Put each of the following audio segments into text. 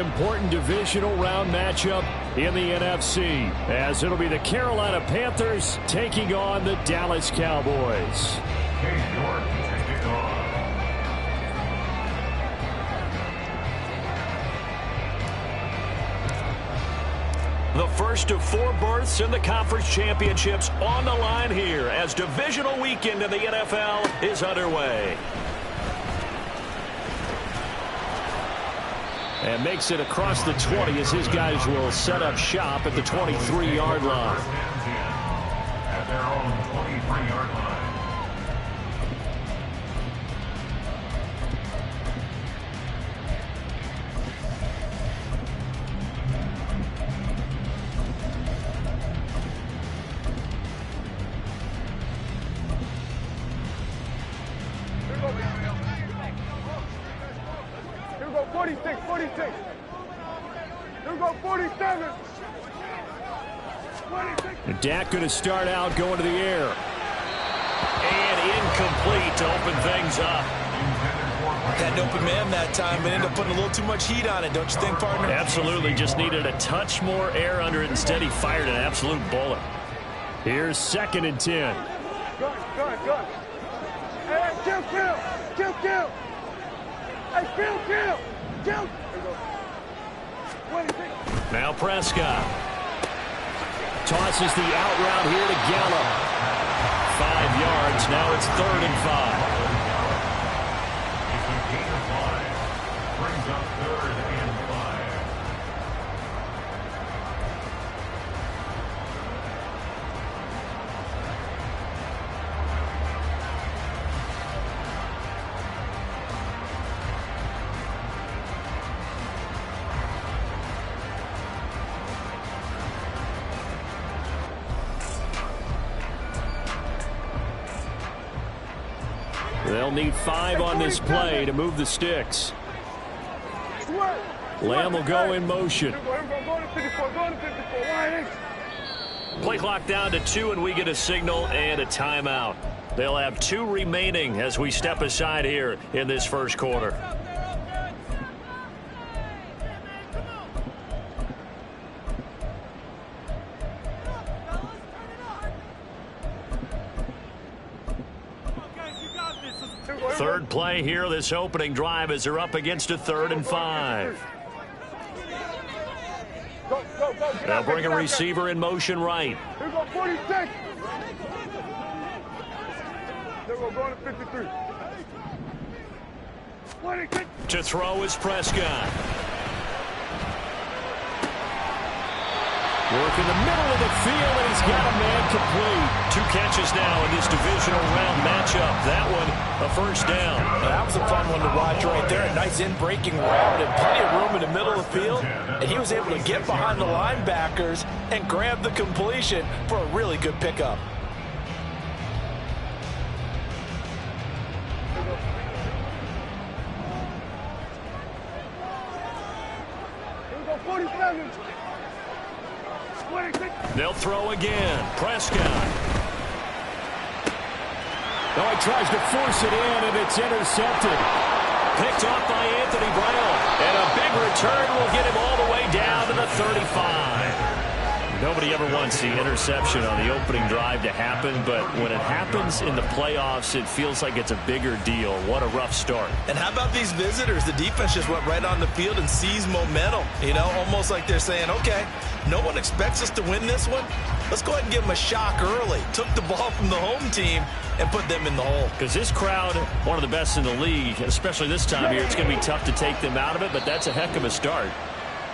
important divisional round matchup in the NFC, as it'll be the Carolina Panthers taking on the Dallas Cowboys. The first of 4 berths in the conference championships on the line here as divisional weekend in the NFL is underway. And makes it across the 20 as his guys will set up shop at the 23-yard line. At their own 23-yard line. Here we go, 46, 46. Here we go, 47. 26. Dak going to start out going to the air. And incomplete to open things up. Had an open man that time, but ended up putting a little too much heat on it, don't you think, partner? Absolutely. Just needed a touch more air under it. Instead, he fired an absolute bullet. Here's 2nd and 10. Good. Hey, kill. Hey, kill. Here we go. 26. Now Prescott. Tosses the out route here to Gallup. 5 yards. Now it's 3rd and 5. It's a gain of 5. Brings up 3rd and 5. They'll need 5 on this play to move the sticks. Lamb will go in motion. Play clock down to 2, and we get a signal and a timeout. They'll have 2 remaining as we step aside here in this first quarter. Third play here, this opening drive, as they're up against a 3rd and 5. They'll bring a receiver in motion right. Here we go, 46. Here we go, going to 53. 26. To throw is Prescott. Work in the middle of the field, and he's got a man complete. 2 catches now in this divisional round matchup. That one, a first down. That was a fun one to watch right there. A nice in-breaking route and plenty of room in the middle of the field. And he was able to get behind the linebackers and grab the completion for a really good pickup. Here we go, 47. They'll throw again. Prescott. Oh, he tries to force it in, and it's intercepted. Picked off by Anthony Brown. And a big return will get him all the way down to the 35. Nobody ever wants the interception on the opening drive to happen, but when it happens in the playoffs, it feels like it's a bigger deal. What a rough start. And how about these visitors? The defense just went right on the field and seized momentum. You know, almost like they're saying, okay, no one expects us to win this one. Let's go ahead and give them a shock early. Took the ball from the home team and put them in the hole. Because this crowd, one of the best in the league, especially this time of year, it's going to be tough to take them out of it, but that's a heck of a start.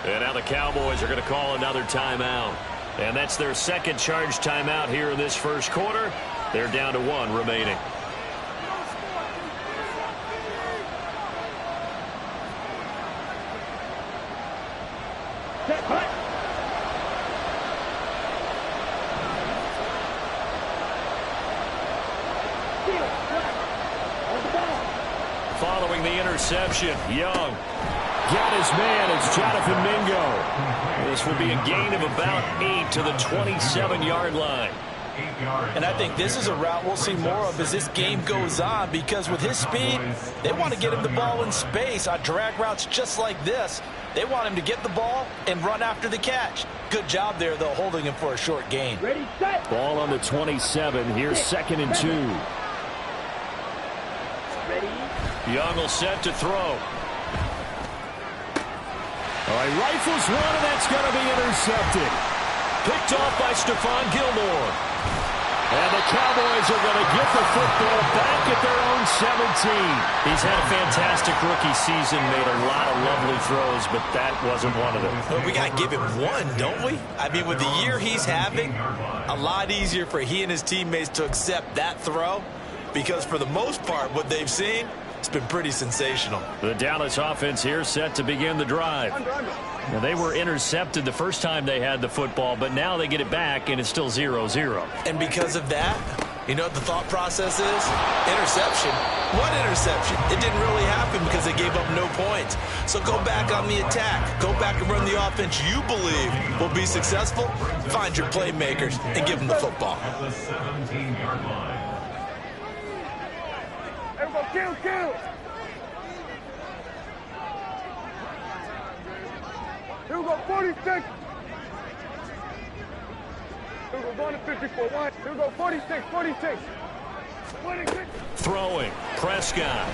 And now the Cowboys are going to call another timeout. And that's their second charge timeout here in this first quarter. They're down to 1 remaining. Following the interception, Young got his man. It's Jonathan Mingo. This will be a gain of about 8 to the 27-yard line. And I think this is a route we'll see more of as this game goes on, because with his speed, they want to get him the ball in space on drag routes just like this. They want him to get the ball and run after the catch. Good job there, though, holding him for a short gain. Ready, set. Ball on the 27. Here's 2nd and 2. Ready. Young will set to throw. All right, rifles one, and that's going to be intercepted. Picked off by Stephon Gilmore. And the Cowboys are going to get the football back at their own 17. He's had a fantastic rookie season, made a lot of lovely throws, but that wasn't one of them. Well, we got to give him one, don't we? I mean, with the year he's having, a lot easier for he and his teammates to accept that throw, because for the most part, what they've seen, it's been pretty sensational. The Dallas offense here set to begin the drive. Now, they were intercepted the first time they had the football, but now they get it back, and it's still 0-0. And because of that, you know what the thought process is? Interception. What interception? It didn't really happen because they gave up no points. So go back on the attack. Go back and run the offense you believe will be successful. Find your playmakers and give them the football. At the 17-yard line. Everybody, kill. Here we go, 46. Here we go, going to 54. One. Here we go, 46. 46. Throwing. Prescott.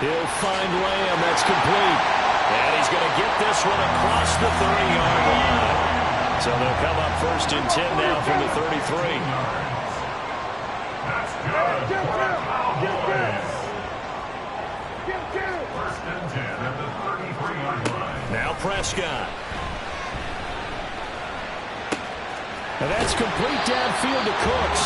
He'll find Lamb. That's complete. And he's going to get this one across the 30-yard line. So they'll come up 1st and 10 now from the 33. First and 10 at the 33-yard line. Now Prescott. And that's complete downfield to Cooks.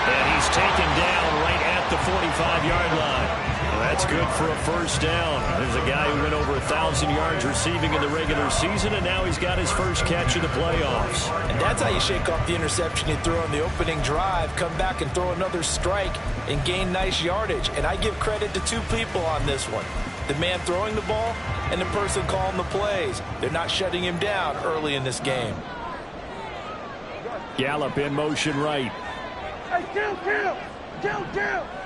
And he's taken down right at the 45-yard line. That's good for a first down. There's a guy who went over 1,000 yards receiving in the regular season, and now he's got his first catch of the playoffs. And that's how you shake off the interception you threw on the opening drive, come back and throw another strike and gain nice yardage. And I give credit to two people on this one. The man throwing the ball and the person calling the plays. They're not shutting him down early in this game. Gallup in motion right. Hey, kill.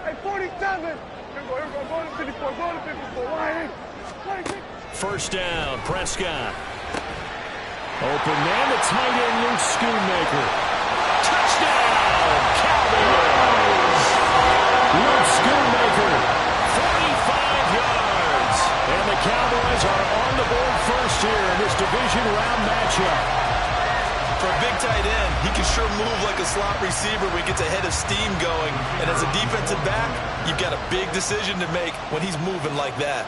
Hey, 47. Here we go, going to 54, going to 54. Line. First down, Prescott. Open man, the tight end, Luke Schoonmaker. Touchdown, Cowboys! Luke Schoonmaker, 45 yards. And the Cowboys are on the board first here in this division round matchup. For a big tight end, he can sure move like a slot receiver when he gets a head of steam going. And as a defensive back, you've got a big decision to make when he's moving like that.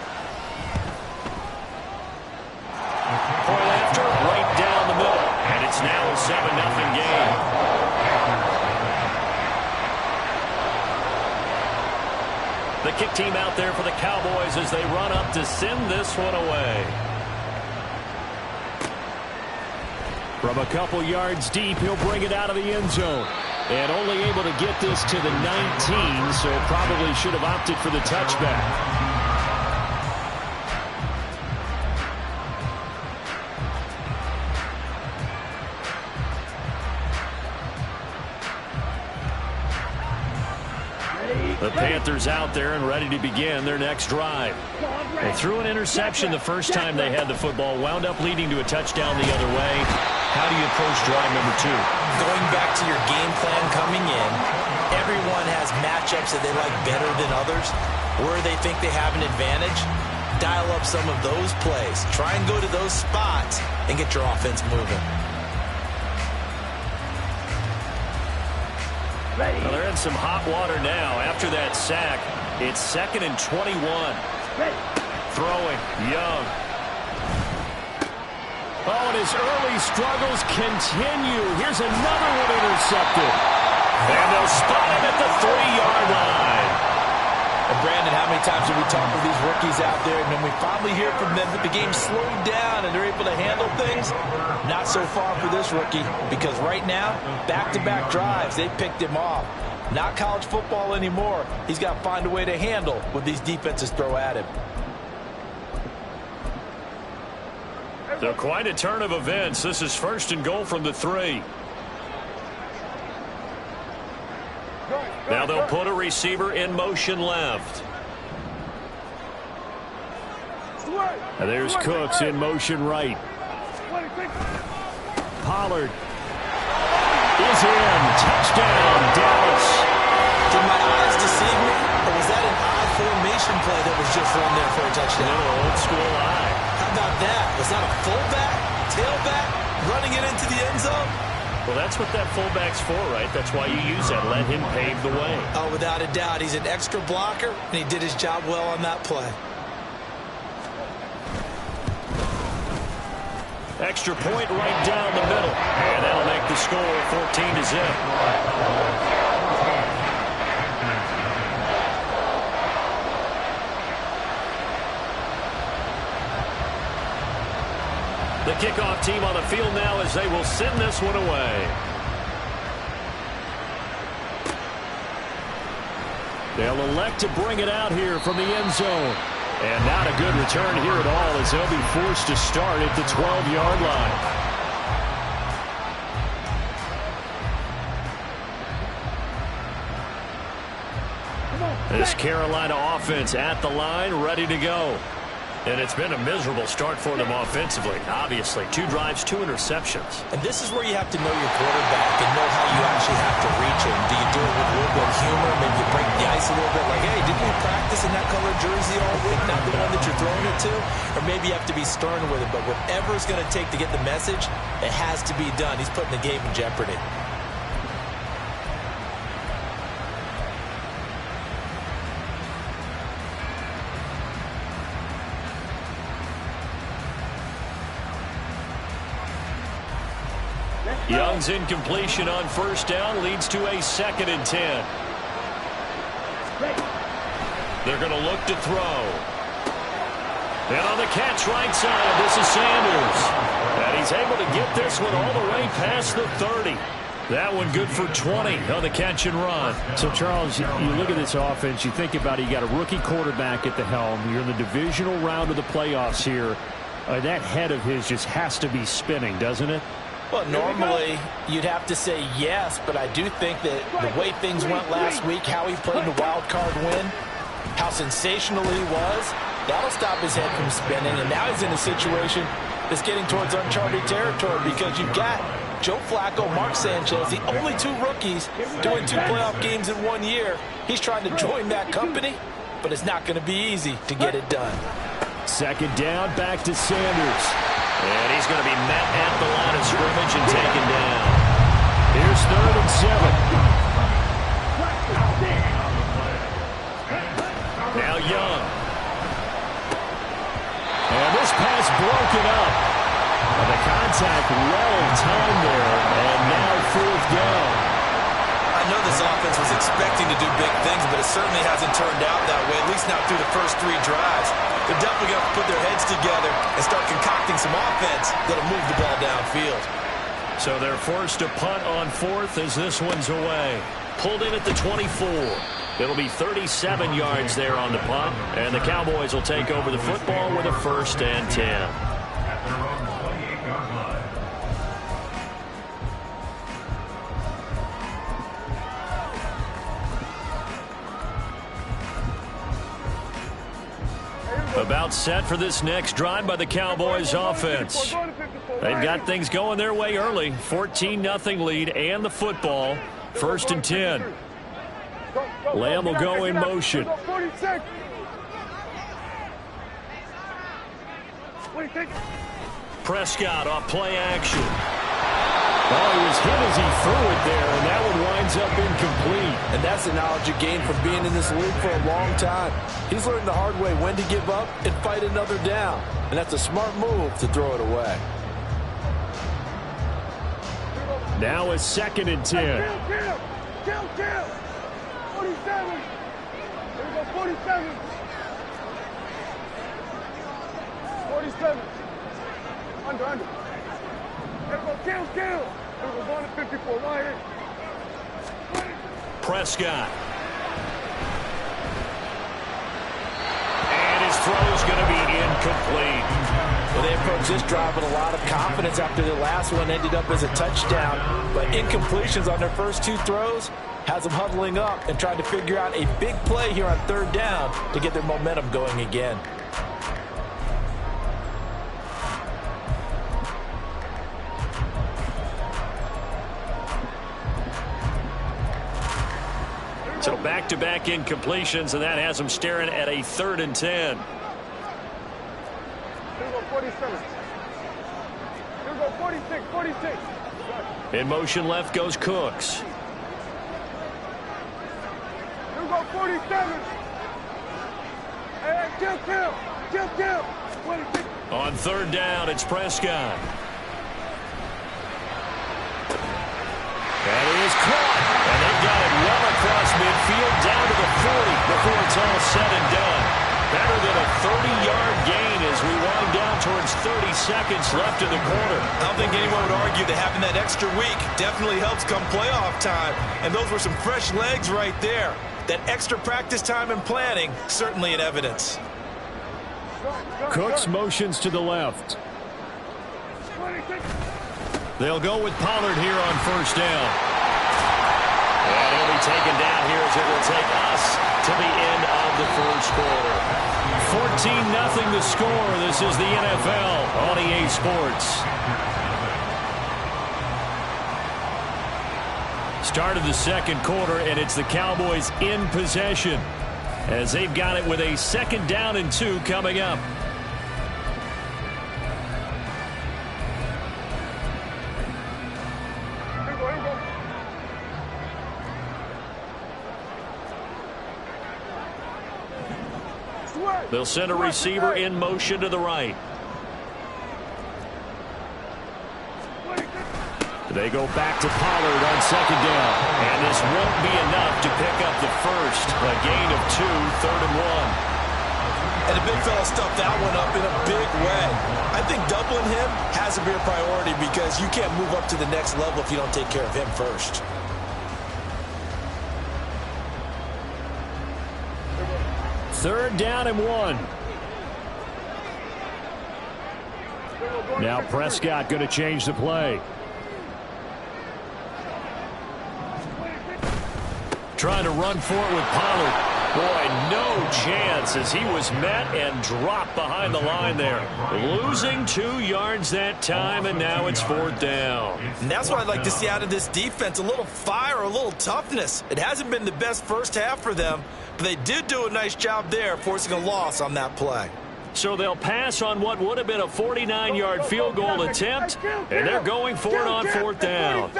Point after, right down the middle. And it's now a 7-0 game. The kick team out there for the Cowboys as they run up to send this one away. From a couple yards deep, he'll bring it out of the end zone. And only able to get this to the 19, so probably should have opted for the touchback. The Panthers out there and ready to begin their next drive. They threw an interception the first time they had the football, wound up leading to a touchdown the other way. How do you approach drive number 2? Going back to your game plan coming in, everyone has matchups that they like better than others. Where they think they have an advantage, dial up some of those plays. Try and go to those spots and get your offense moving. Well, they're in some hot water now. After that sack, it's 2nd and 21. Throwing, Young. Oh, and his early struggles continue. Here's another one intercepted. And they'll spot him at the 3-yard line. And Brandon, how many times have we talked with these rookies out there, and then we finally hear from them that the game slowed down and they're able to handle things? Not so far for this rookie, because right now, back-to-back drives, they picked him off. Not college football anymore. He's got to find a way to handle what these defenses throw at him. So quite a turn of events. This is 1st and goal from the 3. Now they'll put a receiver in motion left. And there's Cooks in motion right. Pollard is in. Touchdown, Dallas. Did my eyes deceive me, or was that an odd formation play that was just run there for a touchdown? No, old school eye. How about that? Was that a fullback, tailback, running it into the end zone? Well, that's what that fullback's for, right? That's why you use that. Let him pave the way. Oh, without a doubt. He's an extra blocker, and he did his job well on that play. Extra point right down the middle. And that'll make the score 14-0. The kickoff team on the field now as they will send this one away. They'll elect to bring it out here from the end zone. And not a good return here at all as they'll be forced to start at the 12-yard line. This Carolina offense at the line, ready to go. And it's been a miserable start for them offensively. Obviously, 2 drives, 2 interceptions. And this is where you have to know your quarterback and know how you actually have to reach him. Do you do it with a little bit of humor? Maybe you break the ice a little bit like, hey, didn't we practice in that color jersey all week? Not the one that you're throwing it to? Or maybe you have to be stern with it. But whatever it's going to take to get the message, it has to be done. He's putting the game in jeopardy. Young's incompletion on first down leads to a 2nd and 10. They're going to look to throw. And on the catch right side, this is Sanders. And he's able to get this one all the way past the 30. That one good for 20 on the catch and run. So, Charles, you look at this offense, you think about it, you got a rookie quarterback at the helm. You're in the divisional round of the playoffs here. That head of his just has to be spinning, doesn't it? Well, normally you'd have to say yes, but I do think that the way things went last week, how he played in the wild card win, how sensational he was, that'll stop his head from spinning. And now he's in a situation that's getting towards uncharted territory because you've got Joe Flacco, Mark Sanchez, the only 2 rookies doing 2 playoff games in 1 year. He's trying to join that company, but it's not going to be easy to get it done. 2nd down, back to Sanders. And he's going to be met at the line of scrimmage and taken down. Here's 3rd and 7. Now Young. And this pass broken up. And the contact well timed there. And now 4th down. I know this offense was expecting to do big things, but it certainly hasn't turned out that way, at least not through the first 3 drives. They're definitely going to put their heads together and start concocting some offense that'll move the ball downfield. So they're forced to punt on 4th as this one's away. Pulled in at the 24. It'll be 37 yards there on the punt, and the Cowboys will take over the football with a 1st and 10. About set for this next drive by the Cowboys offense. They've got things going their way early. 14-0 lead and the football. 1st and 10. Lamb will go in motion. Prescott off play action. Oh, he was hit as he threw it there, and that one winds up incomplete. And that's the knowledge you gain from being in this league for a long time. He's learned the hard way when to give up and fight another down. And that's a smart move to throw it away. Now a 2nd and 10. Kill. 47. Here we go, 47. 47. Under. Here we go, kill. Here we go, going to 54. Right here. Prescott. And his throw's going to be incomplete. Well, they approached this drive with a lot of confidence after the last one ended up as a touchdown. But incompletions on their first 2 throws has them huddling up and trying to figure out a big play here on 3rd down to get their momentum going again. So back-to-back incompletions, and that has them staring at a 3rd and 10. Here we go, 47. Here we go, 46, 46. In motion left goes Cooks. Here we go, 47. Hey, kill. 26. On 3rd down, it's Prescott. That is caught, and they've got it well across midfield down to the 40 before it's all said and done. Better than a 30-yard gain as we wind down towards 30 seconds left in the quarter. I don't think anyone would argue that having that extra week definitely helps come playoff time. And those were some fresh legs right there. That extra practice time and planning, certainly in evidence. Cooks motions to the left. 26. They'll go with Pollard here on 1st down. And he'll be taken down here as it will take us to the end of the 1st quarter. 14-0 the score. This is the NFL on EA Sports. Start of the 2nd quarter, and it's the Cowboys in possession as they've got it with a 2nd down and 2 coming up. They'll send a receiver in motion to the right. They go back to Pollard on 2nd down. And this won't be enough to pick up the first. A gain of 2, 3rd and 1. And the big fella stuffed that one up in a big way. I think doubling him has to be a priority because you can't move up to the next level if you don't take care of him first. Third down and 1. Now Prescott going to change the play. Trying to run for it with Pollard. Boy, no chance as he was met and dropped behind the line there. Losing 2 yards that time, and now it's 4th down. And that's what I'd like to see out of this defense, a little fire, a little toughness. It hasn't been the best first half for them, but they did do a nice job there, forcing a loss on that play. So they'll pass on what would have been a 49-yard field goal attempt, and they're going for it on 4th down.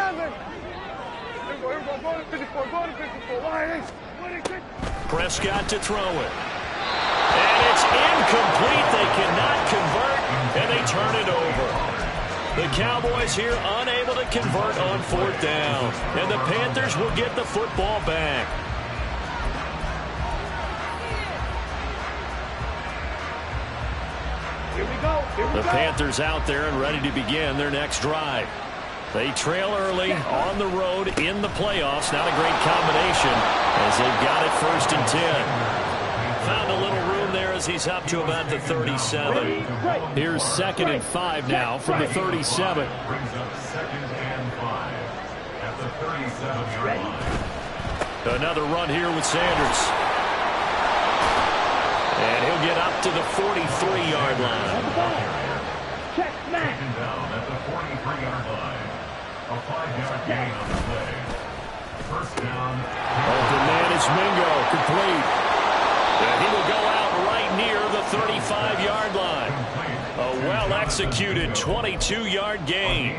Prescott to throw it. And it's incomplete. They cannot convert, and they turn it over. The Cowboys here unable to convert on 4th down, and the Panthers will get the football back. The Panthers out there and ready to begin their next drive. They trail early on the road in the playoffs. Not a great combination as they've got it 1st and 10. Found a little room there as he's up to about the 37. Here's 2nd and 5 now from the 37. Brings up 2nd and 5 at the 37-yard line. Another run here with Sanders. And he'll get up to the 43-yard line. Taken down at the 43-yard line. A 5-yard gain on the play. 1st down. Open man is Mingo, complete. And he will go out right near the 35-yard line. A well-executed 22-yard gain.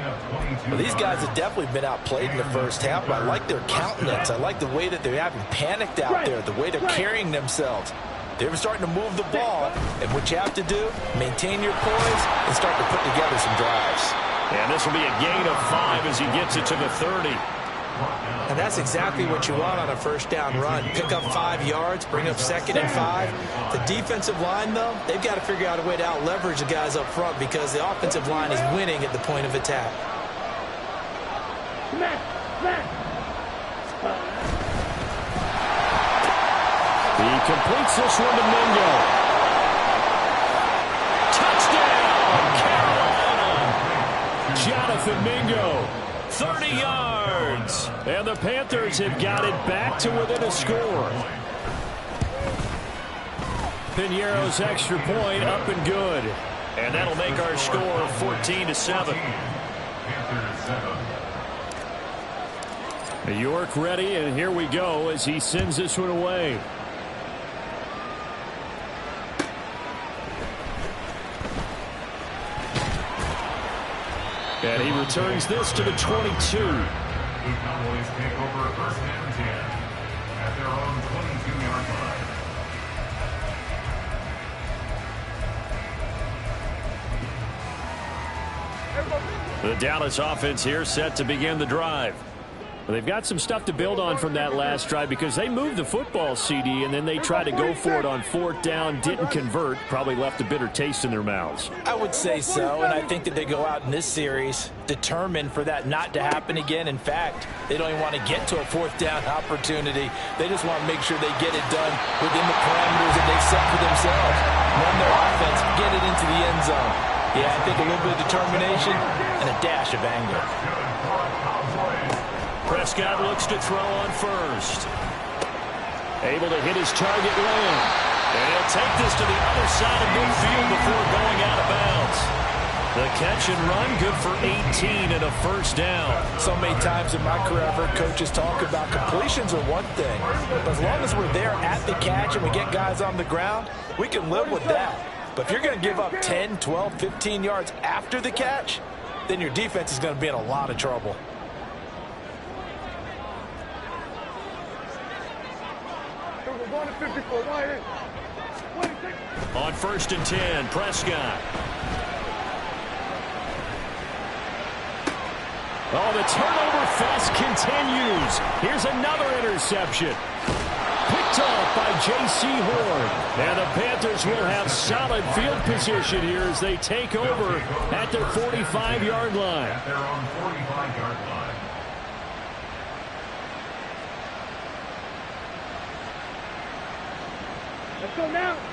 Well, these guys have definitely been outplayed in the first half, but I like their countenance. I like the way that they haven't panicked out there, the way they're carrying themselves. They're starting to move the ball, and what you have to do, maintain your poise and start to put together some drives. And this will be a gain of 5 as he gets it to the 30. And that's exactly what you want on a 1st down run. Pick up 5 yards, bring up 2nd and 5. The defensive line, though, they've got to figure out a way to out-leverage the guys up front because the offensive line is winning at the point of attack. He completes this one to Mingo. Touchdown, Carolina! Jonathan Mingo. 30 yards. And the Panthers have got it back to within a score. Piñeiro's extra point up and good. And that'll make our score 14-7. Panthers 7. York ready, and here we go as he sends this one away. And he returns this to the 22. The Cowboys take over first and 10 at their own 22-yard line. The Dallas offense here set to begin the drive. Well, they've got some stuff to build on from that last drive because they moved the football, CD, and then they tried to go for it on fourth down, didn't convert, probably left a bitter taste in their mouths. I would say so, and I think that they go out in this series determined for that not to happen again. In fact, they don't even want to get to a fourth down opportunity. They just want to make sure they get it done within the parameters that they've set for themselves. Run their offense, get it into the end zone. Yeah, I think a little bit of determination and a dash of anger. Prescott looks to throw on first. Able to hit his target lane. And he'll take this to the other side of midfield before going out of bounds. The catch and run, good for 18 and a first down. So many times in my career, I've heard coaches talk about completions are one thing. But as long as we're there at the catch and we get guys on the ground, we can live with that. But if you're going to give up 10, 12, 15 yards after the catch, then your defense is going to be in a lot of trouble. On first and 10, Prescott. Oh, the turnover fest continues. Here's another interception. Picked off by J.C. Horn. And the Panthers will have solid field position here as they take over at their 45-yard line. At their own 45-yard line.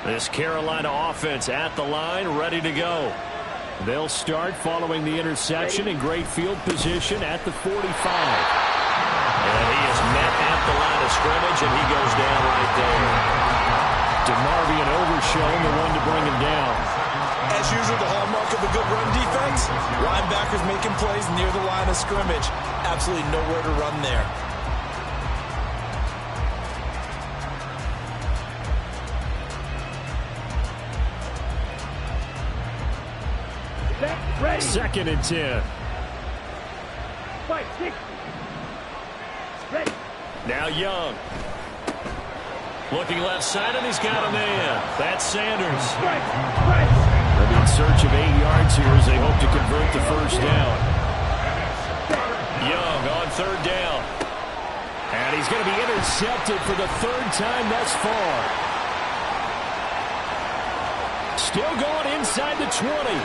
This Carolina offense at the line, ready to go. They'll start following the interception in great field position at the 45. And he is met at the line of scrimmage, and he goes down right there. DeMarvion Overshown, the one to bring him down. As usual, the hallmark of a good run defense, linebackers making plays near the line of scrimmage. Absolutely nowhere to run there. Second and 10. Now Young. Looking left side, and he's got a man. That's Sanders. They'll be in search of 8 yards here as they hope to convert the first down. Young on third down. And he's going to be intercepted for the third time thus far. Still going inside the 20.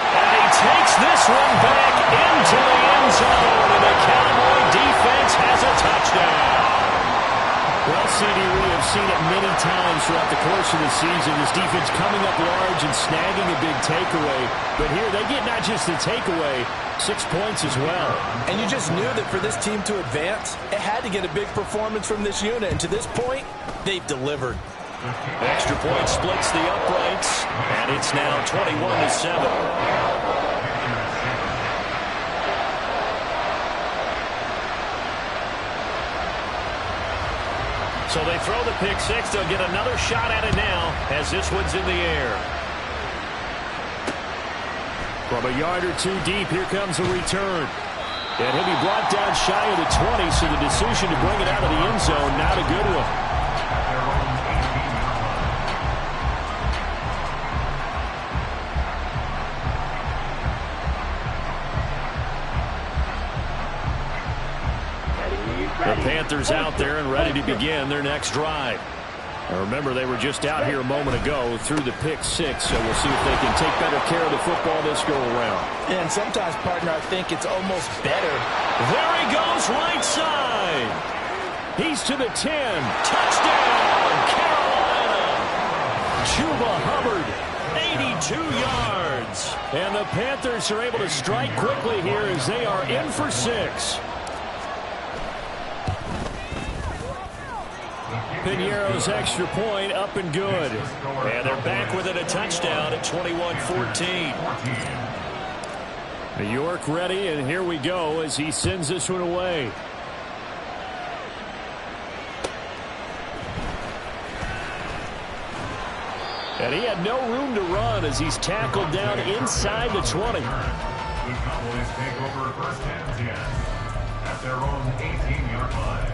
And he takes this one back into the end zone, and the Cowboy defense has a touchdown. Well, CD, we have seen it many times throughout the course of the season. This defense coming up large and snagging a big takeaway. But here they get not just the takeaway, 6 points as well. And you just knew that for this team to advance, it had to get a big performance from this unit. And to this point, they've delivered. Extra point splits the uprights, and it's now 21-7. So they throw the pick six. They'll get another shot at it now as this one's in the air. From a yard or two deep, here comes a return. And he'll be brought down shy of the 20, so the decision to bring it out of the end zone, not a good one. The Panthers out there and ready to begin their next drive. Now remember, they were just out here a moment ago through the pick six, so we'll see if they can take better care of the football this go-around. And sometimes, partner, I think it's almost better. There he goes, right side. He's to the 10. Touchdown, Carolina. Chuba Hubbard, 82 yards. And the Panthers are able to strike quickly here as they are in for 6. Piñeiro's extra point up and good. And they're back within a touchdown at 21-14. New York ready, and here we go as he sends this one away. And he had no room to run as he's tackled down inside the 20. The Cowboys take over first and 10 at their own 18-yard line.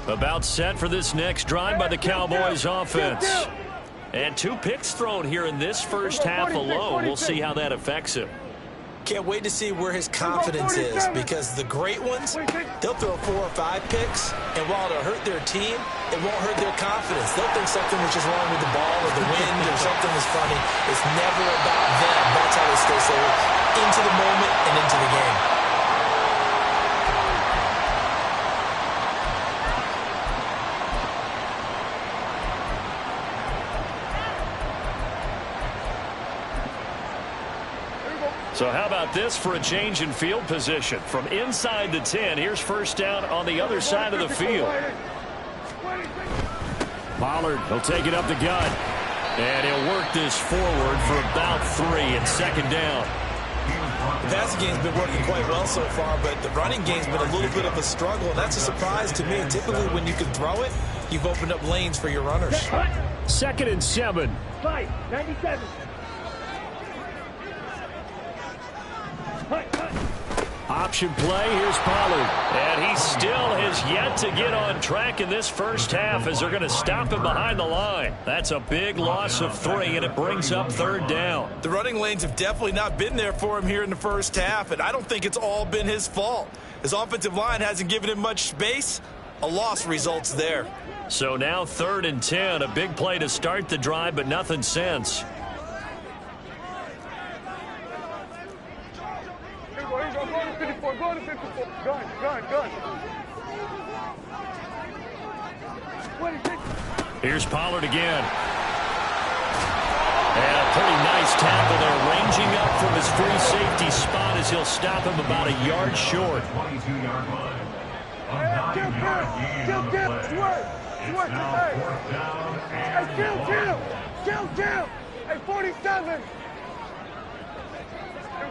About set for this next drive by the Cowboys offense. And 2 picks thrown here in this first half alone. We'll see how that affects him. Can't wait to see where his confidence is, because the great ones, they'll throw 4 or 5 picks, and while it'll hurt their team, it won't hurt their confidence. They'll think something was just wrong with the ball or the wind or something was funny. It's never about them. That's how they stay so into the moment and into the game. So how about this for a change in field position? From inside the 10, here's first down on the other side of the field. Pollard, he'll take it up the gut. And he'll work this forward for about 3 and second down. The passing game's been working quite well so far, but the running game's been a little bit of a struggle, and that's a surprise to me. Typically, when you can throw it, you've opened up lanes for your runners. 2nd and 7. 97. Option play, here's Pollard. And he still has yet to get on track in this first half as they're going to stop him behind the line. That's a big loss of 3, and it brings up 3rd down. The running lanes have definitely not been there for him here in the first half, and I don't think it's all been his fault. His offensive line hasn't given him much space. A loss results there. So now 3rd and 10, a big play to start the drive, but nothing since. Go to 54. Gun. Here's Pollard again. And a pretty nice tackle there, ranging up from his free safety spot as he'll stop him about a yard short. 22-yard line. A 9-yard gain on the play. It's now 4th down and 1. Hey, 47.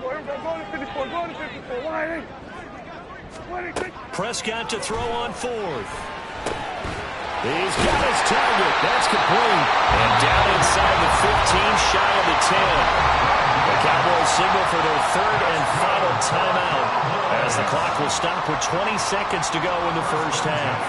Go to 54. Go to 54. Wide. Prescott to throw on 4th. He's got his target. That's complete. And down inside the 15, shy of the 10. The Cowboys signal for their 3rd and final timeout as the clock will stop with 20 seconds to go in the first half.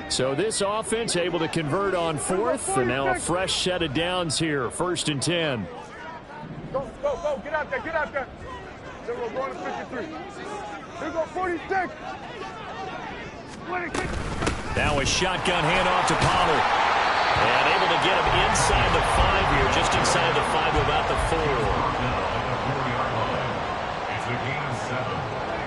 So this offense able to convert on 4th, and now a fresh set of downs here. 1st and 10. Go. Get out there. Then we're going to 53. Here go 46. 26. Now a shotgun handoff to Pollard. And able to get him inside the 5 here, just inside the 5 to about the 4. It's a gain of 7.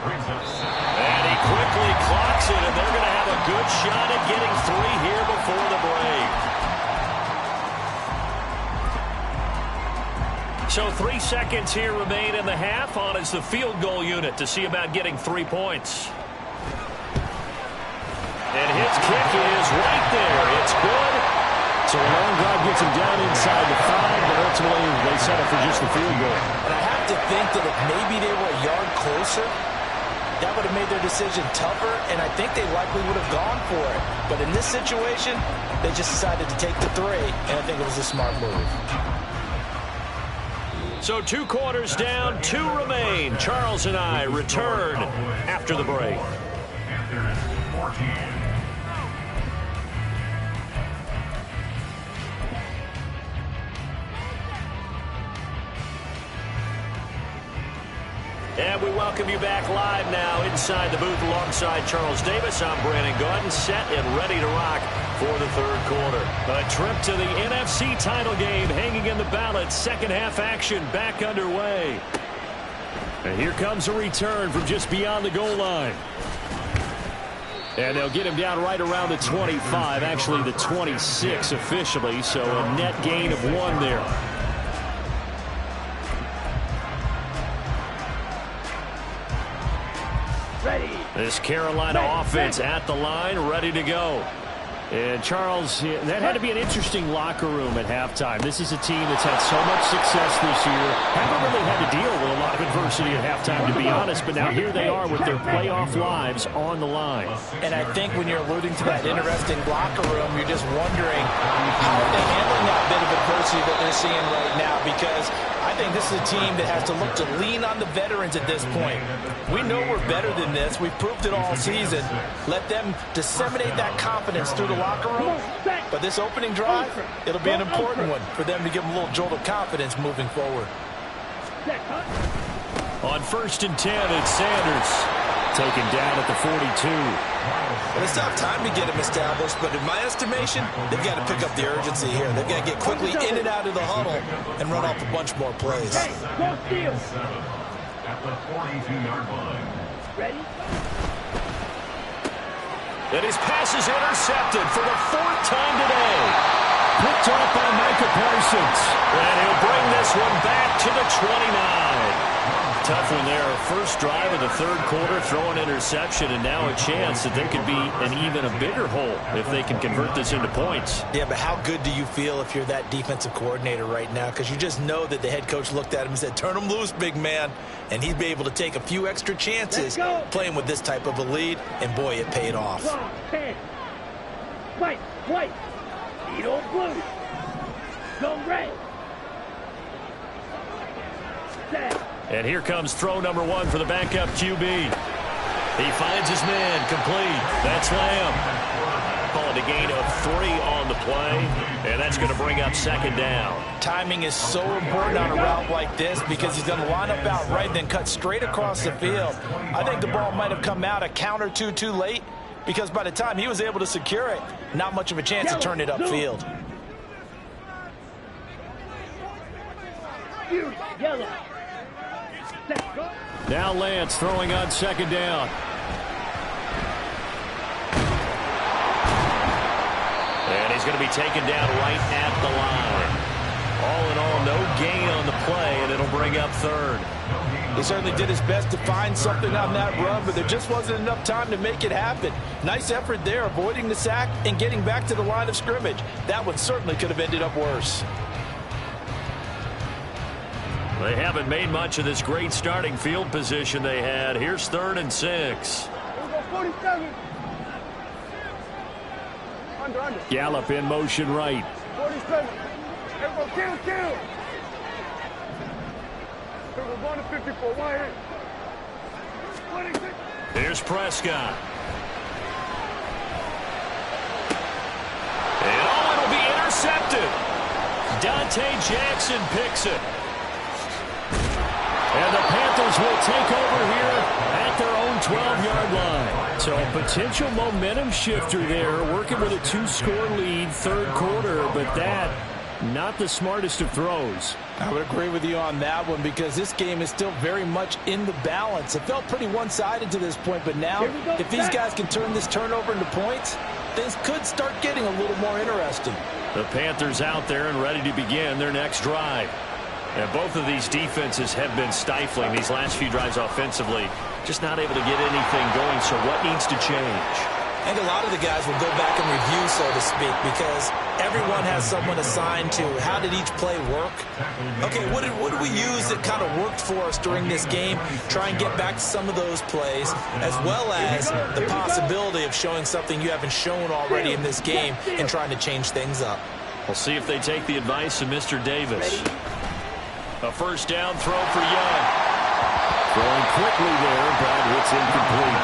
Brings up 7. And he quickly clocks it, and they're going to have a good shot at getting 3 here before the break. So 3 seconds here remain in the half. On is the field goal unit to see about getting 3 points. And his kick is right there. It's good. So a long drive gets him down inside the 5, but ultimately they settle for just the field goal. And I have to think that if maybe they were a yard closer, that would have made their decision tougher, and I think they likely would have gone for it. But in this situation, they just decided to take the 3, and I think it was a smart move. So 2 quarters down, 2 remain. Charles and I return after the break. Panthers 14. And we welcome you back live now inside the booth alongside Charles Davis. I'm Brandon Gordon, set and ready to rock for the 3rd quarter. A trip to the NFC title game hanging in the balance. Second half action back underway. And here comes a return from just beyond the goal line. And they'll get him down right around the 25, actually the 26 officially, so a net gain of 1 there. Ready. This Carolina offense at the line, ready to go. And, Charles, that had to be an interesting locker room at halftime. This is a team that's had so much success this year. Haven't really had to deal with a lot of adversity at halftime, to be honest. But now here they are with their playoff lives on the line. And I think when you're alluding to that interesting locker room, you're just wondering how are they handling that bit of adversity that they're seeing right now. Because I think this is a team that has to look to lean on the veterans at this point. We know we're better than this. We've proved it all season. Let them disseminate that confidence through the locker room. But this opening drive, it'll be an important one for them to give them a little jolt of confidence moving forward. On 1st and 10, it's Sanders taken down at the 42. Well, it's not time to get them established, but in my estimation, they've got to pick up the urgency here. They've got to get quickly in and out of the huddle and run off a bunch more plays. Hey, go steal. At the 42-yard line. Ready? And his pass is intercepted for the 4th time today. Picked off by Micah Parsons. And he'll bring this one back to the 29. Tough one there. First drive of the 3rd quarter, throw an interception, and now a chance that there could be an even a bigger hole if they can convert this into points. Yeah, but how good do you feel if you're that defensive coordinator right now? Because you just know that the head coach looked at him and said, turn him loose, big man. And he'd be able to take a few extra chances playing with this type of a lead, and boy, it paid off. Wrong, 10. White. Eat old blue. Go red. Set. And here comes throw number 1 for the backup QB. He finds his man, complete. That's Lamb. Called a gain of 3 on the play, and that's going to bring up 2nd down. Timing is so important on a route like this because he's going to line up out right, then cut straight across the field. I think the ball might have come out a count or two too late because by the time he was able to secure it, not much of a chance to turn it upfield. Yellow. Now Lance throwing on 2nd down. And he's going to be taken down right at the line. All in all, no gain on the play, and it'll bring up 3rd. He certainly did his best to find something on that run, but there just wasn't enough time to make it happen. Nice effort there, avoiding the sack and getting back to the line of scrimmage. That one certainly could have ended up worse. They haven't made much of this great starting field position they had. Here's 3rd and 6. 47. Under. Gallup in motion right. 47. Everybody kill. We're going to 54. 1 hit. 26. Here's Prescott. And it'll be intercepted. Dante Jackson picks it. And the Panthers will take over here at their own 12-yard line. So a potential momentum shifter there, working with a 2-score lead, 3rd quarter, but that, not the smartest of throws. I would agree with you on that one because this game is still very much in the balance. It felt pretty one-sided to this point, but now if these guys can turn this turnover into points, things could start getting a little more interesting. The Panthers out there and ready to begin their next drive. And both of these defenses have been stifling these last few drives offensively. Just not able to get anything going, so what needs to change? I think a lot of the guys will go back and review, so to speak, because everyone has someone assigned to how did each play work. Okay, what did we use that kind of worked for us during this game? Try and get back to some of those plays, as well as the possibility of showing something you haven't shown already in this game and trying to change things up. We'll see if they take the advice of Mr. Davis. A 1st down throw for Young. Throwing quickly there, but it's incomplete.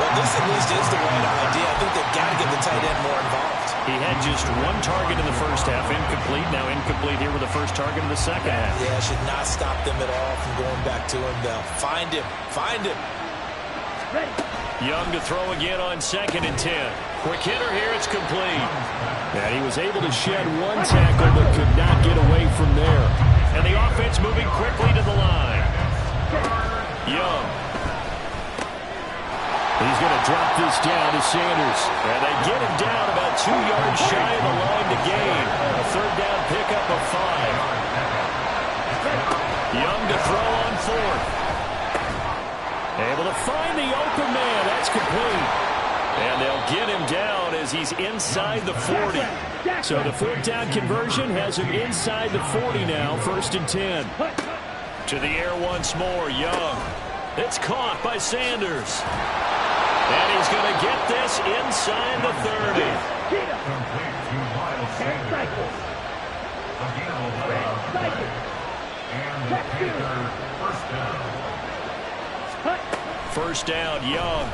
Well, this at least is the right idea. I think they've got to get the tight end more involved. He had just 1 target in the 1st half, incomplete. Now incomplete here with the 1st target in the 2nd half. Yeah, should not stop them at all from going back to him, though. Find him. Young to throw again on 2nd and 10. Quick hitter here, it's complete. And he was able to shed 1 tackle, but could not get away from there. And the offense moving quickly to the line. Young. He's going to drop this down to Sanders. And they get him down about 2 yards shy of the line to gain. A third down pickup of 5. Young to throw on 4th. Able to find the open man. That's complete. And they'll get him down as he's inside the 40. So the 4th down conversion has him inside the 40 now. 1st and 10. To the air once more. Young. It's caught by Sanders. And he's going to get this inside the 30. Complete to Miles Sanders. Again, and the Panthers first down. First down, Young.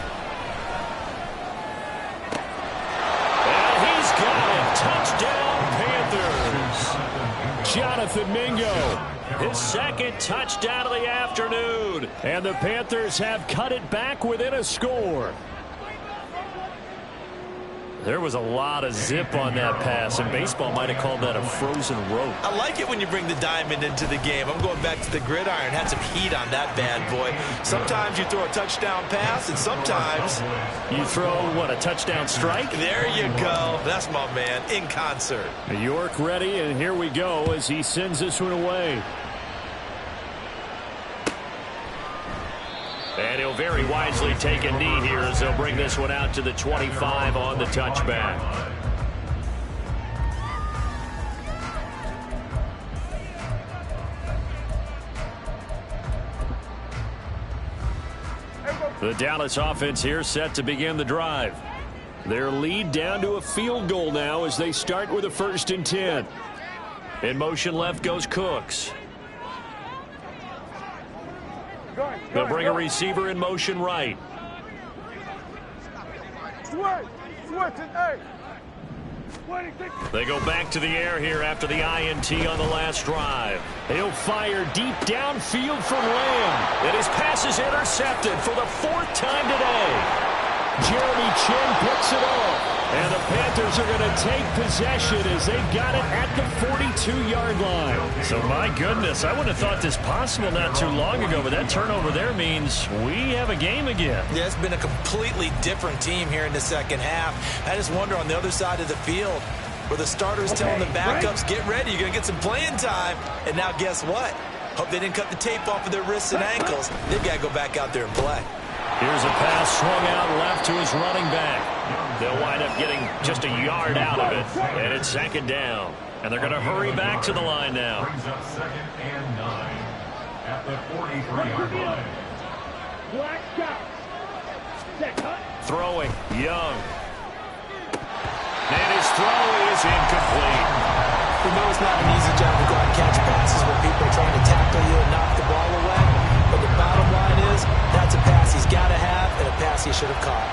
And he's got it. Touchdown, Panthers. Jonathan Mingo. His 2nd touchdown of the afternoon. And the Panthers have cut it back within a score. There was a lot of zip on that pass, and baseball might have called that a frozen rope. I like it when you bring the diamond into the game. I'm going back to the gridiron. Had some heat on that bad boy. Sometimes you throw a touchdown pass, and sometimes you throw, what, a touchdown strike? There you go. That's my man, in concert. York ready, and here we go as he sends this one away. And he'll very wisely take a knee here as they'll bring this one out to the 25 on the touchback. The Dallas offense here set to begin the drive. Their lead down to a field goal now as they start with a 1st and 10. In motion left goes Cooks. They'll bring a receiver in motion right. They go back to the air here after the INT on the last drive. He'll fire deep downfield from Lamb. And his pass is intercepted for the 4th time today. Jeremy Chin picks it off. And the Panthers are going to take possession as they've got it at the 42-yard line. So, my goodness, I wouldn't have thought this possible not too long ago, but that turnover there means we have a game again. Yeah, it's been a completely different team here in the 2nd half. I just wonder on the other side of the field where the starters telling the backups, get ready, you're going to get some playing time. And now guess what? Hope they didn't cut the tape off of their wrists and ankles. They've got to go back out there and play. Here's a pass swung out left to his running back. They'll wind up getting just a yard out of it. And it's 2nd down. And they're going to hurry back to the line now. Brings up 2nd and 9 at the 43-yard line. Throwing, Young. And his throw is incomplete. We know it's not an easy job to go out and catch passes when people are trying to tackle you and knock the ball away. But the bottom line is, that's a pass he's got to have and a pass he should have caught.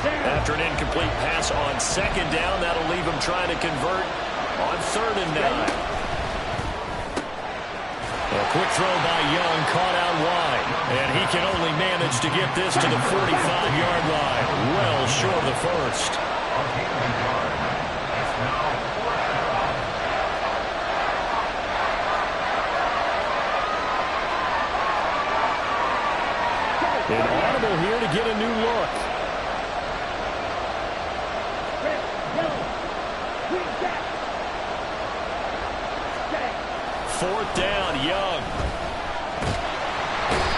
After an incomplete pass on 2nd down, that'll leave him trying to convert on 3rd and 9. A quick throw by Young, caught out wide. And he can only manage to get this to the 45-yard line. Well short of the 1st. An audible here to get a new look. Fourth down, Young.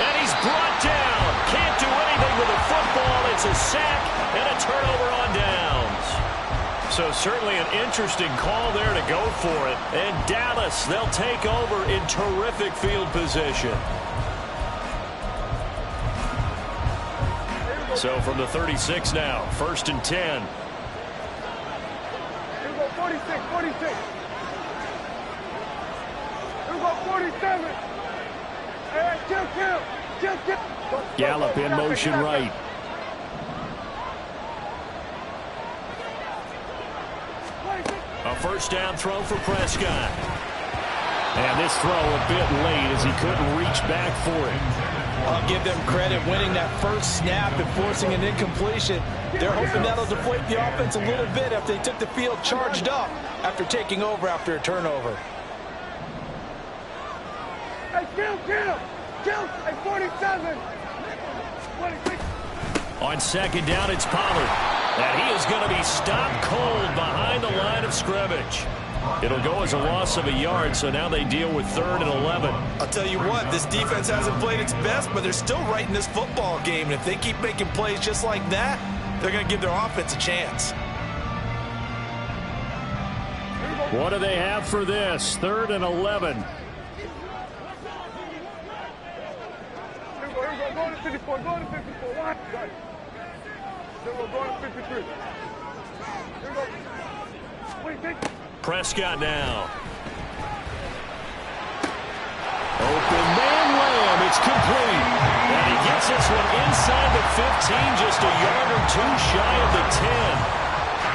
And he's brought down. Can't do anything with the football. It's a sack and a turnover on downs. So certainly an interesting call there to go for it. And Dallas, they'll take over in terrific field position. So from the 36 now, 1st and 10. Here we go, 46, 46. Here we go, 47. Hey, kill. Gallup in motion right. A 1st down throw for Prescott. And this throw a bit late as he couldn't reach back for it. I'll give them credit winning that first snap and forcing an incompletion. They're hoping that'll deflate the offense a little bit if they took the field charged up after taking over after a turnover. Hey, kill. Kill. Hey, 47. 26. On second down, it's Pollard. And he is going to be stopped cold behind the line of scrimmage. It'll go as a loss of a yard, so now they deal with 3rd and 11. I'll tell you what, this defense hasn't played its best, but they're still right in this football game. And if they keep making plays just like that, they're going to give their offense a chance. What do they have for this? 3rd and 11. Here we go. Go to 54. Go to 54. Watch. Right. Here we go. Go to 53. Here we go. Wait, take. Prescott now. Open man Lamb. It's complete. And he gets this one inside the 15, just a yard or two shy of the 10.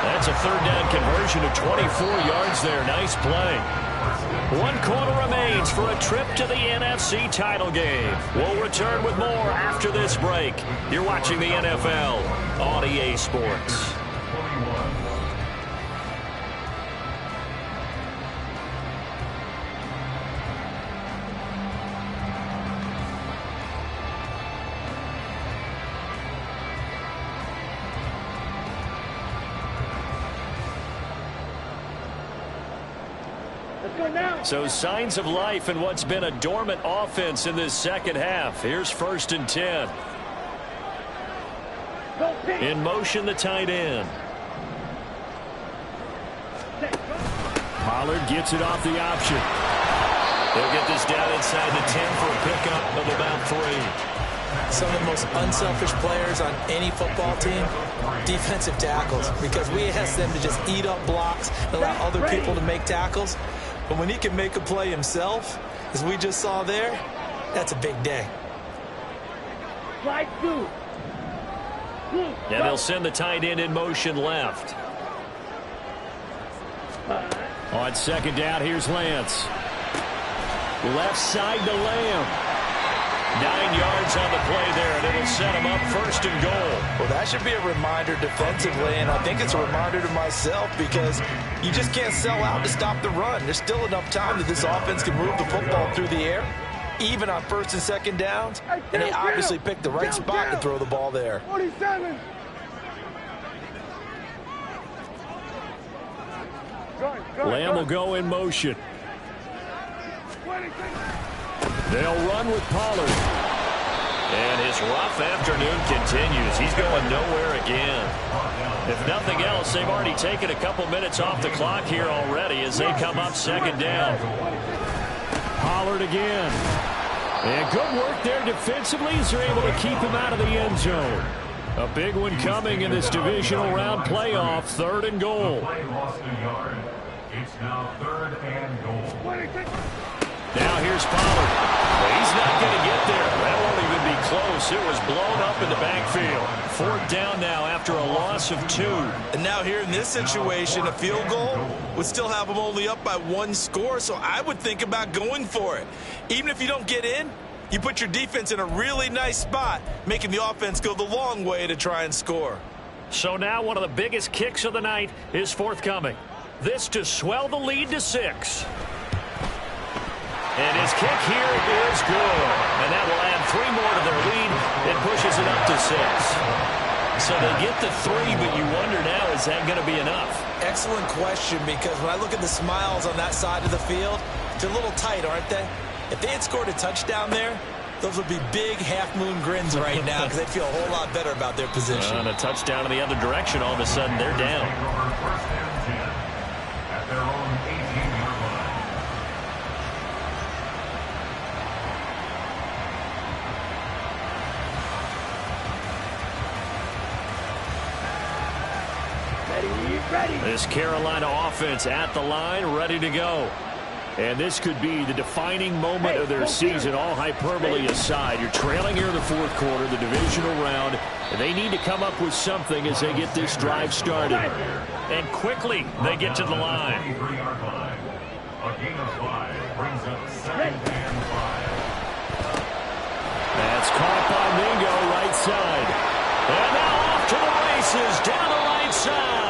That's a 3rd down conversion of 24 yards there. Nice play. 1 quarter remains for a trip to the NFC title game. We'll return with more after this break. You're watching the NFL on EA Sports. So signs of life in what's been a dormant offense in this second half. Here's 1st and 10. In motion, the tight end. Pollard gets it off the option. They'll get this down inside the 10 for a pickup of about 3. Some of the most unselfish players on any football team, defensive tackles, because we ask them to just eat up blocks and allow other people to make tackles. But when he can make a play himself, as we just saw there, that's a big day. And they'll send the tight end in motion left. On second down, here's Lance. Left side to Lamb. 9 yards on the play there, and it'll set him up 1st and goal. Well, that should be a reminder defensively, and I think it's a reminder to myself because you just can't sell out to stop the run. There's still enough time that this offense can move the football through the air, even on 1st and 2nd downs, and they obviously picked the right spot to throw the ball there. 47. Lamb will go in motion. 26. They'll run with Pollard. And his rough afternoon continues. He's going nowhere again. If nothing else, they've already taken a couple minutes off the clock here already as they come up 2nd down. Pollard again. And good work there defensively as they're able to keep him out of the end zone. A big one coming in this divisional round playoff. 3rd and goal. It's now 3rd and goal. Now here's Pollard. Well, he's not going to get there. That won't even be close. It was blown up in the backfield. 4th down now after a loss of 2. And now here in this situation, a field goal would still have them only up by 1 score, so I would think about going for it. Even if you don't get in, you put your defense in a really nice spot, making the offense go the long way to try and score. So now one of the biggest kicks of the night is forthcoming. This to swell the lead to 6. And his kick here is good. And that will add 3 more to their lead. It pushes it up to 6. So they get the 3, but you wonder now, is that going to be enough? Excellent question, because when I look at the smiles on that side of the field, they're a little tight, aren't they? If they had scored a touchdown there, those would be big half-moon grins right now because they'd feel a whole lot better about their position. And a touchdown in the other direction, all of a sudden they're down. At their own 18-yard line. This Carolina offense at the line, ready to go. And this could be the defining moment of their season, all hyperbole aside. You're trailing here in the 4th quarter, the divisional round, and they need to come up with something as they get this drive started. And quickly, they get to the line. A gain of 5 brings up 2nd and 5. That's caught by Mingo, right side. And now off to the races, down the right side.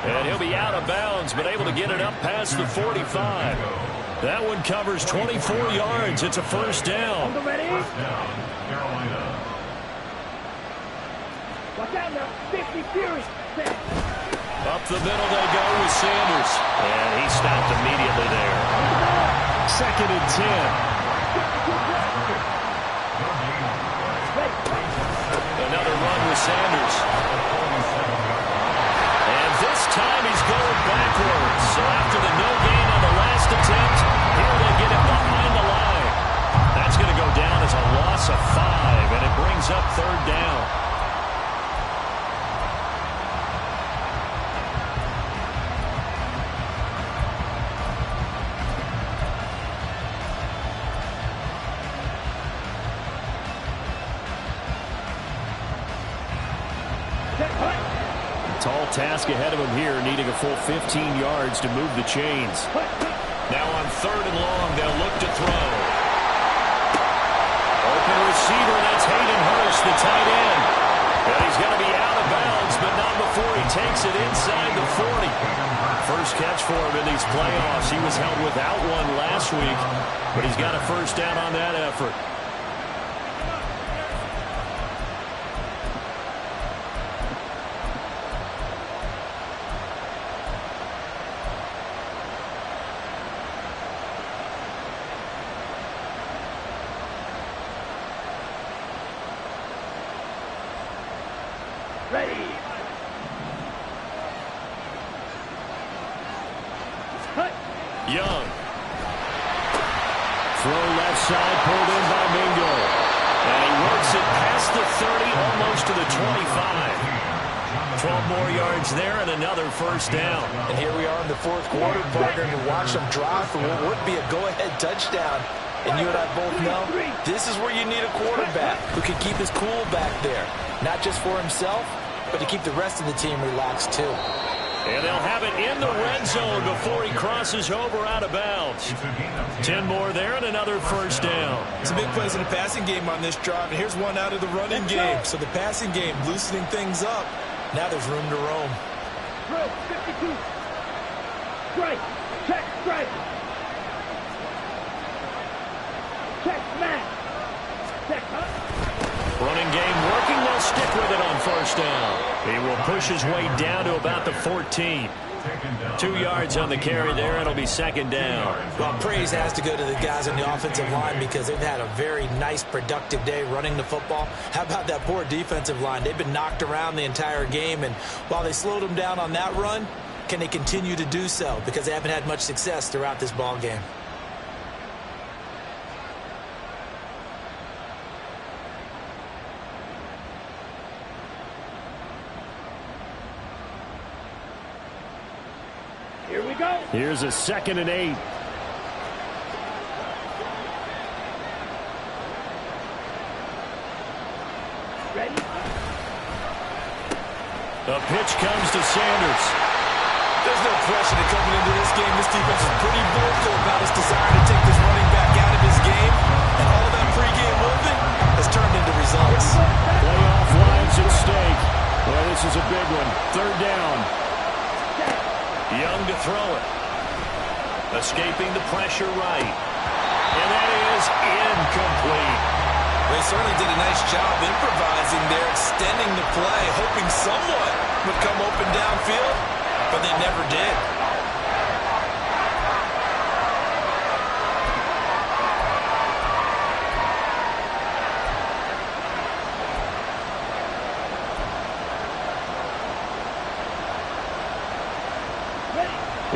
And he'll be out of bounds, but able to get it up past the 45. That one covers 24 yards. It's a first down. Ready? First down, Carolina. Watch out now. 50 Fury. Up the middle they go with Sanders. And he stopped immediately there. Second and 10. Another run with Sanders. And this time he's going backwards. So after the no gain on the last attempt, here they get it behind the line. That's going to go down as a loss of 5, and it brings up third down. Tall task ahead of him here, needing a full 15 yards to move the chains. Now on third and long, they'll look to throw. Open receiver, that's Hayden Hurst, the tight end. And he's going to be out of bounds, but not before he takes it inside the 40. First catch for him in these playoffs. He was held without one last week, but he's got a first down on that effort. Ready. Young. Throw left side, pulled in by Mingo. And he works it past the 30, almost to the 25. 12 more yards there and another first down. And here we are in the fourth quarter, partner, and to watch them drive for what would be a go-ahead touchdown. And you and I both know this is where you need a quarterback who can keep his cool back there. Not just for himself, but to keep the rest of the team relaxed too. And they'll have it in the red zone before he crosses over out of bounds. 10 more there and another first down. Some big plays in the passing game on this drive, and here's one out of the running game. So the passing game loosening things up. Now there's room to roam. Drill, 52. Strike. Check, strike. Check, smash. Check, Running game working. They'll stick with it on first down. He will push his way down to about the 14. 2 yards on the carry there. It'll be second down. Well, praise has to go to the guys on the offensive line because they've had a very nice, productive day running the football. How about that poor defensive line? They've been knocked around the entire game, and while they slowed them down on that run, can they continue to do so? Because they haven't had much success throughout this ball game. here we go. Here's a 2nd and 8. Ready? The pitch comes to Sanders. There's no question that coming into this game, this defense is pretty vocal about its desire to take this running back out of his game. And all of that pregame movement has turned into results. Playoff lives at stake. Boy, this is a big one. Third down. Young to throw it. Escaping the pressure right. And that is incomplete. They certainly did a nice job improvising there, extending the play, hoping someone would come open downfield, but they never did.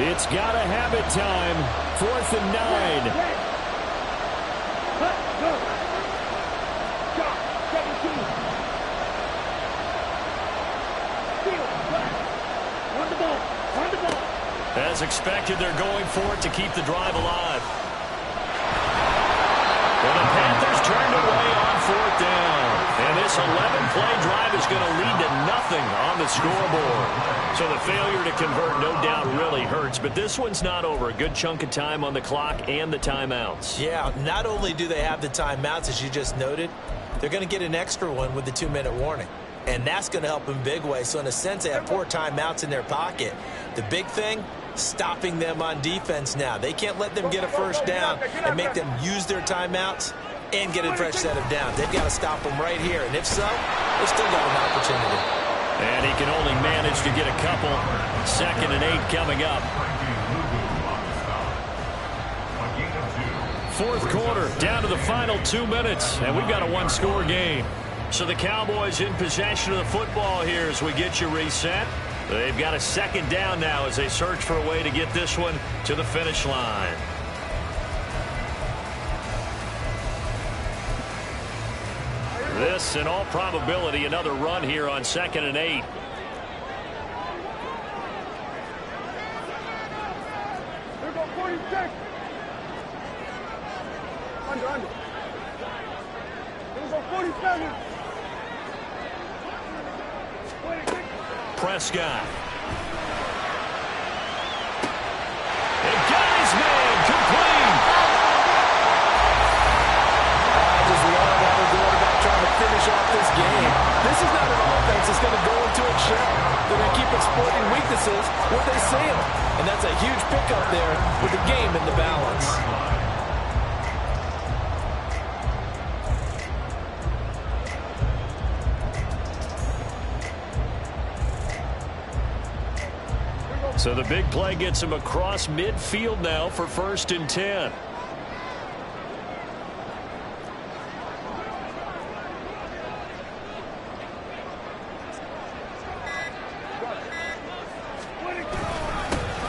It's got to have it time. 4th and 9. Go. Shot, 17. Field, on the ball, on the ball. As expected, they're going for it to keep the drive alive. And the Panthers turned away on 4th down. And this 11-play drive is going to lead to nothing on the scoreboard. So the failure to convert, no doubt, really hurts. But this one's not over. A good chunk of time on the clock and the timeouts. Yeah, not only do they have the timeouts, as you just noted, they're going to get an extra one with the 2-minute warning. And that's going to help in big way. So in a sense, they have 4 timeouts in their pocket. The big thing, stopping them on defense now. They can't let them get a first down and make them use their timeouts and get a fresh set of downs. They've got to stop them right here. And if so, they've still got an opportunity. And he can only manage to get a couple. 2nd and 8 coming up. 4th quarter, down to the final 2 minutes, and we've got a one-score game. So the Cowboys in possession of the football here as we get you reset. They've got a 2nd down now as they search for a way to get this one to the finish line. This, in all probability, another run here on 2nd and 8. Here go 46. Under. Here go 47. 26. Prescott. He got his man complete. I just love how they're going about trying to finish off this game. This is not an offense that's going to go into its shell. They're going to keep exploiting weaknesses where they see them. And that's a huge pickup there with the game in the balance. So the big play gets him across midfield now for 1st and 10.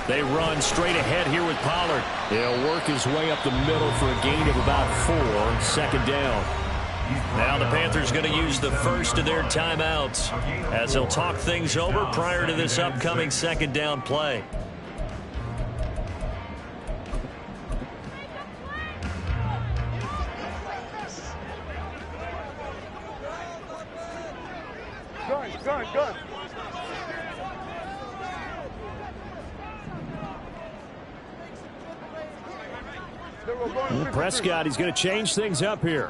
They run straight ahead here with Pollard. He'll work his way up the middle for a gain of about 4. 2nd down. Now the Panthers going to use the first of their timeouts as they'll talk things over prior to this upcoming 2nd down play. Gun. Prescott, he's going to change things up here.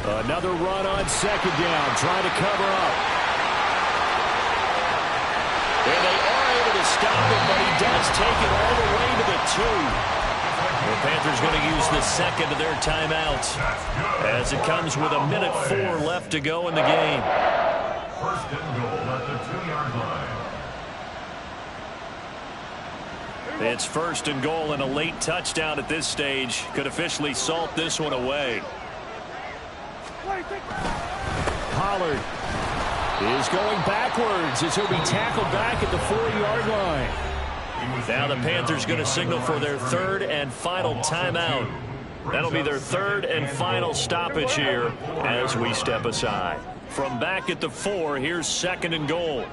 Another run on 2nd down, trying to cover up. And they are able to stop him, but he does take it all the way to the 2. The Panthers going to use the 2nd of their timeouts as it comes with 1:04 left to go in the game. 1st and goal at the 2-yard line. It's 1st and goal, and a late touchdown at this stage could officially salt this one away. Pollard is going backwards as he'll be tackled back at the 4-yard line. Now the Panthers going to signal for their 3rd and final timeout. That'll be their 3rd and final stoppage here as we step aside. From back at the 4, here's 2nd and goal.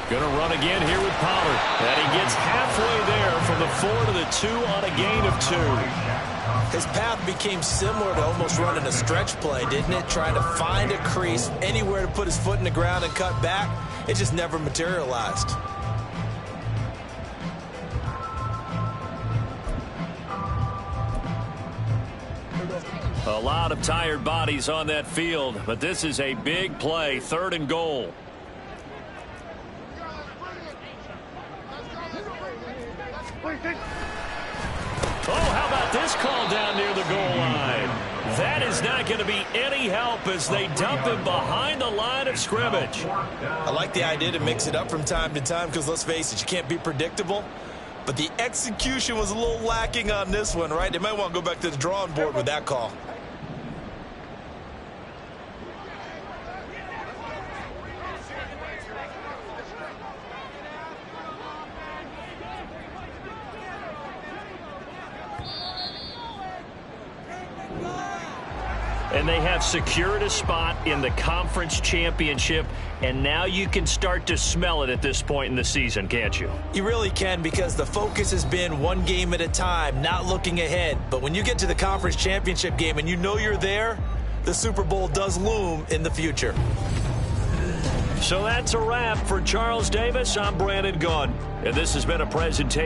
Going to run again here with Pollard. And he gets halfway there from the 4 to the 2 on a gain of 2. His path became similar to almost running a stretch play, didn't it? Trying to find a crease, anywhere to put his foot in the ground and cut back. It just never materialized. A lot of tired bodies on that field, but this is a big play, 3rd and goal. Oh, how about this call down near the goal line? That is not going to be any help as they dump him behind the line of scrimmage. I like the idea to mix it up from time to time because, let's face it, you can't be predictable. But the execution was a little lacking on this one, right? They might want to go back to the drawing board with that call. And they have secured a spot in the conference championship, and now you can start to smell it at this point in the season, can't you? You really can, because the focus has been one game at a time, not looking ahead. But when you get to the conference championship game and you know you're there, the Super Bowl does loom in the future. So that's a wrap for Charles Davis. I'm Brandon Gunn, and this has been a presentation